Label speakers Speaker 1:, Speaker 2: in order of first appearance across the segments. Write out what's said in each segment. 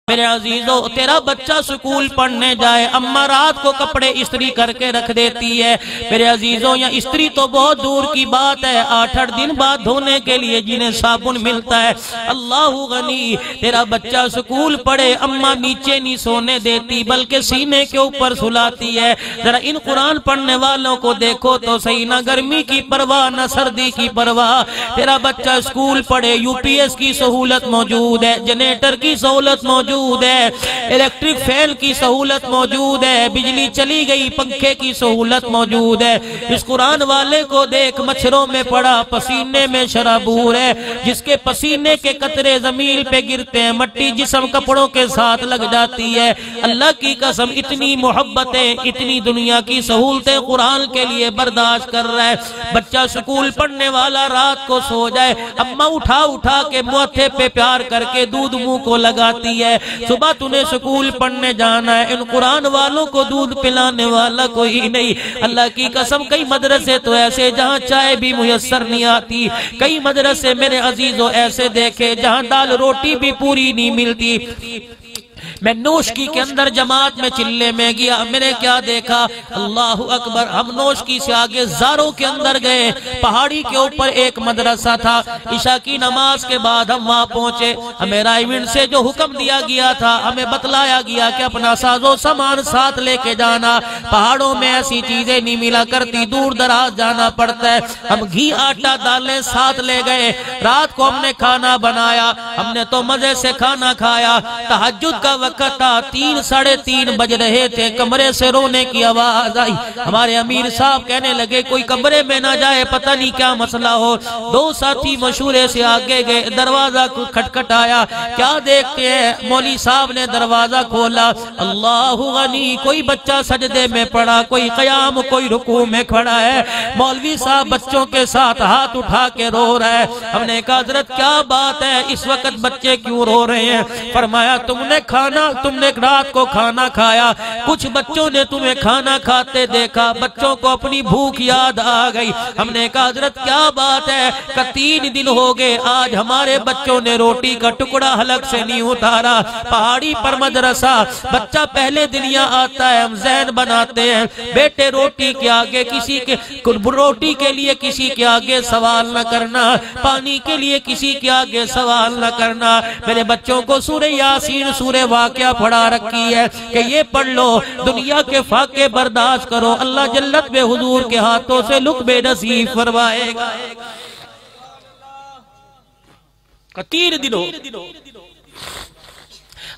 Speaker 1: میرے عزیزو تیرا بچہ سکول پڑھنے جائے، اماں رات کو کپڑے استری کر کے رکھ دیتی ہے۔ میرے عزیزو یا استری تو بہت دور کی بات ہے، 8 دن بعد دھونے کے لیے جنہیں صابن ملتا ہے۔ اللہ غنی، تیرا بچہ سکول پڑھے، اماں نیچے نہیں سونے دیتی بلکہ سینے کے اوپر سلاتی ہے۔ ذرا ان قرآن پڑھنے والوں کو دیکھو تو صحیح، نہ گرمی کی پرواہ نہ سردی کی پرواہ۔ تیرا بچہ سکول پڑھے، یو پی ایس کی سہولت موجود ہے، جنریٹر کی سہولت موجود ہے، الیکٹرک فین کی سہولت موجود ہے، بجلی چلی گئی پنکھے کی سہولت موجود ہے۔ اس قرآن والے کو دیکھ، مچھروں میں پڑا، پسینے میں شرابور ہے، جس کے پسینے کے قطرے زمین پہ گرتے ہیں، مٹی جسم کپڑوں کے ساتھ لگ جاتی ہے۔ اللہ کی قسم اتنی محبتیں، اتنی دنیا کی سہولتیں قرآن کے لیے برداشت کر رہا ہے۔ بچہ سکول پڑھنے والا رات کو سو جائے، اماں اٹھا اٹھا کے ماتھے پہ پیار کر کے دودھ منہ کو لگاتی ہے۔ صبح تُنہیں سکول پڑھنے جانا ہے، ان قرآن والوں کو دودھ پلانے والا کوئی نہیں۔ اللہ کی قسم کئی مدرسے تو ایسے جہاں چائے بھی میسر نہیں آتی، کئی مدرسے میرے عزیزوں ایسے دیکھے جہاں دال روٹی بھی پوری نہیں ملتی۔ میں نوشکی کے اندر جماعت میں چلے میں گیا، میں نے کیا دیکھا، اللہ اکبر، ہم نوشکی سے آگے زاروں کے اندر گئے، پہاڑی کے اوپر ایک مدرسہ تھا۔ عشاء کی نماز کے بعد ہم وہاں پہنچے، ہمیں رائیونڈ سے جو حکم دیا گیا تھا، ہمیں بتلایا گیا کہ اپنا ساز و سامان ساتھ لے کے جانا، پہاڑوں میں ایسی چیزیں نہیں ملا کرتی، دور دراز جانا پڑتا ہے۔ ہم گھی آٹا دالیں ساتھ لے گئے، رات کو ہم نے کھانا بنایا، ہم نے تو مزے سے کھانا کھایا۔ تہجد کا وقت تھا، 3 ساڑھے 3 بج رہے تھے، کمرے سے رونے کی آواز آئی۔ ہمارے امیر صاحب کہنے لگے کوئی کمرے میں نہ جائے، پتہ نہیں کیا مسئلہ ہو۔ 2 ساتھی مشورے سے آگے گئے، دروازہ کھٹکھٹایا، کیا دیکھتے ہیں، مولوی صاحب نے دروازہ کھولا۔ اللہ غنی، کوئی بچہ سجدے میں پڑا، کوئی قیام، کوئی رکوع میں کھڑا ہے۔ مولوی صاحب بچوں کے ساتھ ہاتھ اٹھا کے رو رہا ہے۔ ہم نے کہا حضرت کیا بات ہے، اس وقت بچے کیوں رو رہے ہیں؟ فرمایا تم نے رات کو کھانا کھایا، کچھ بچوں نے تمہیں کھانا کھاتے دیکھا، بچوں کو اپنی بھوک یاد آ گئی۔ ہم نے کہا حضرت کیا بات ہے؟ کہ 3 دن ہو گئے، آج ہمارے بچوں نے روٹی کا ٹکڑا حلق سے نہیں اتارا۔ پہاڑی پر مدرسہ، بچہ پہلے دن یہاں آتا ہے، ہم ذہن بناتے ہیں بیٹے روٹی کے آگے روٹی کے لیے کسی کے آگے سوال نہ کرنا، پانی کے لیے کسی کے آگے سوال نہ کرنا۔ میرے بچوں کو سورہ یاسین، سورہ واقعہ پڑھا رکھی ہے کہ یہ پڑھ لو، دنیا کے فاقے برداشت کرو، اللہ جلت بے حضور کے ہاتھوں سے لقمے نصیب فرمائے گا۔ 3 دنوں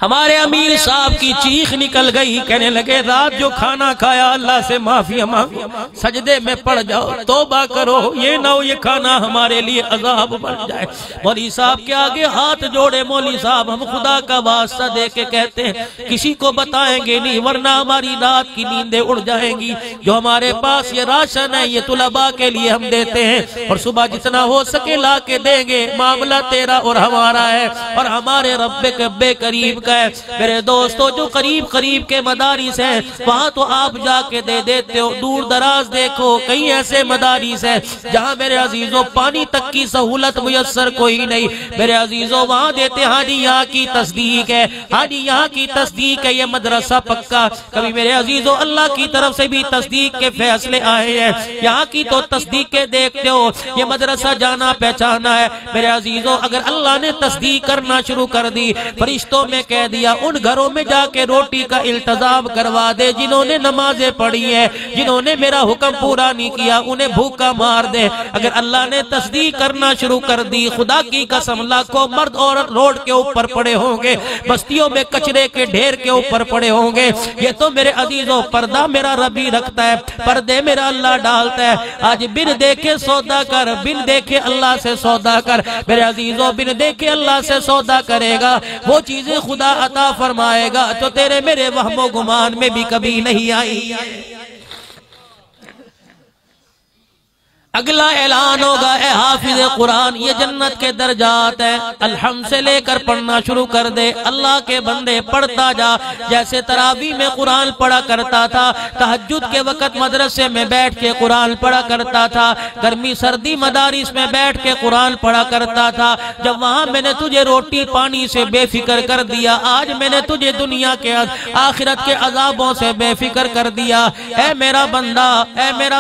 Speaker 1: ہمارے امیر صاحب کی چیخ نکل گئی، کہنے لگے رات جو کھانا کھایا اللہ سے معافی مانگو، سجدے میں پڑ جاؤ، توبہ کرو، یہ نہ ہو یہ کھانا ہمارے لیے عذاب بن جائے۔ مولوی صاحب کے آگے ہاتھ جوڑے، مولوی صاحب ہم خدا کا واسطہ دے کے کہتے ہیں کسی کو بتائیں گے نہیں، ورنہ ہماری رات کی نیندیں اڑ جائیں گی۔ جو ہمارے پاس یہ راشن ہے یہ طلباء کے لیے ہم دیتے ہیں، اور صبح جتنا ہو سکے لا کے دیں گے، معاملہ تیرا اور ہمارا ہے، اور ہمارے رب کے قریب کا ہے۔ میرے دوستو جو قریب کے مدارس ہیں وہاں تو آپ جا کے دے دیتے ہو، دور دراز دیکھو کئی ایسے مدارس ہیں جہاں میرے عزیزو پانی تک کی سہولت میسر کوئی نہیں، میرے عزیزو وہاں دیتے ہاں جی یہاں کی تصدیق ہے، ہاں جی یہاں کی تصدیق ہے، یہ مدرسہ پکا۔ کبھی میرے عزیزو اللہ کی طرف سے بھی تصدیق کے فیصلے آئے ہیں، یہاں کی تو تصدیقیں دیکھتے ہو، یہ مدرسہ جانا پہچانا ہے۔ میرے عزیزو اگر اللہ نے تصدیق کرنا شروع کر دی، فرشتوں میں کہہ دیا ان گھروں میں جا کے روٹی کا التزام کروا دے جنہوں نے نمازیں پڑھی ہیں، جنہوں نے میرا حکم پورا نہیں کیا انہیں بھوکا مار دے۔ اگر اللہ نے تصدیق کرنا شروع کر دی، خدا کی قسم لاکھوں مرد عورت روڈ کے اوپر پڑے ہوں گے، بستیوں میں کچرے کے ڈھیر کے اوپر پڑے ہوں گے۔ یہ تو میرے عزیزوں پردہ میرا ربی رکھتا ہے، پردے میرا اللہ ڈالتا ہے۔ آج بن دیکھے سودا کر، بن دیکھے اللہ سے سودا کر، میرے عزیزوں بن دیکھے اللہ سے سودا کرے گا، وہ چیزیں خدا عطا فرمائے گا تو تیرے میرے وہم و گمان میں بھی کبھی نہیں آئی۔ اگلا اعلان ہوگا اے حافظ قرآن یہ جنت کے درجات ہیں، الحمد سے لے کر پڑھنا شروع کر دے، اللہ کے بندے پڑھتا جا، جیسے تراویح میں قرآن پڑھا کرتا تھا، تہجد کے وقت مدرسے میں بیٹھ کے قرآن پڑھا کرتا تھا، گرمی سردی مدارس میں بیٹھ کے قرآن پڑھا کرتا تھا، جب وہاں میں نے تجھے روٹی پانی سے بے فکر کر دیا، آج میں نے تجھے دنیا کے آخرت کے عذابوں سے بے فکر کر دیا۔ اے میرا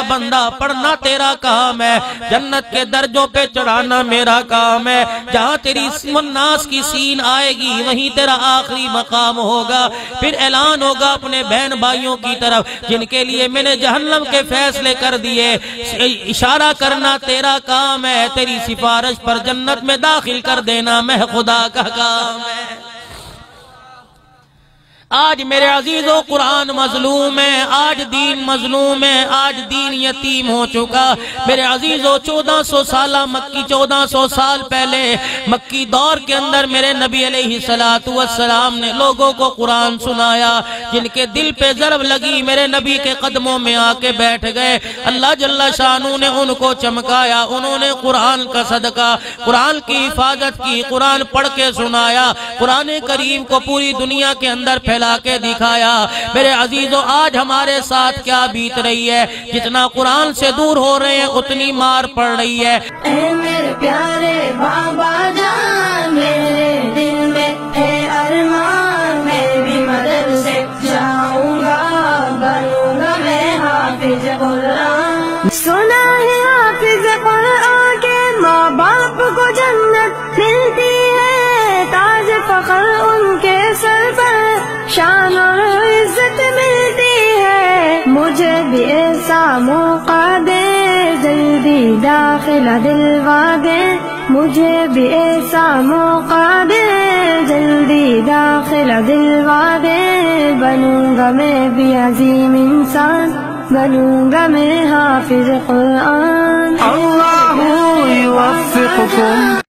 Speaker 1: بندہ پڑھنا تیرا کام ہے، جنت کے درجوں پہ چڑھانا میرا کام ہے، جہاں تیری الناس کی سین آئے گی وہیں تیرا آخری مقام ہوگا۔ پھر اعلان ہوگا اپنے بہن بھائیوں کی طرف جن کے لیے میں نے جہنم کے فیصلے کر دیے، اشارہ کرنا تیرا کام ہے، تیری سفارش پر جنت میں داخل کر دینا میں خدا کا کام ہے۔ آج میرے عزیزوں قرآن مظلوم ہے، آج دین مظلوم ہے، آج دین یتیم ہو چکا۔ میرے عزیزوں 1400 سالہ مکی 1400 سال پہلے مکی دور کے اندر میرے نبی علیہ السلام نے لوگوں کو قرآن سنایا، جن کے دل پہ ضرب لگی میرے نبی کے قدموں میں آ کے بیٹھ گئے، اللہ جل شانہ نے ان کو چمکایا، انہوں نے قرآن کا صدقہ، قرآن کی حفاظت کی، قرآن پڑھ کے سنایا، قرآن کریم کو پوری دنیا کے اندر پھیلا کے دکھایا۔ میرے عزیزوں آج ہمارے ساتھ کیا بیت رہی ہے، جتنا قرآن سے دور ہو رہے ہیں اتنی مار پڑ رہی ہے۔
Speaker 2: اے میرے پیارے بابا جان، میرے دل میں ہے ارمان، میں بھی مدرسے جاؤں گا، بنوں گا میں حافظ قرآن۔ سنا ہے حافظ قرآن کے ماں باپ کو جنت ملتی ہے، تاج فخر ان کے سر پر شان اور عزت ملتی ہے۔ مجھے بھی ایسا موقع دے، جلدی داخلہ دلوا دے، مجھے بھی ایسا موقع دے، جلدی داخلہ دلوا دے، بنوں گا میں بھی عظیم انسان، بنوں گا میں حافظ قرآن۔ اللہ یوفقکم۔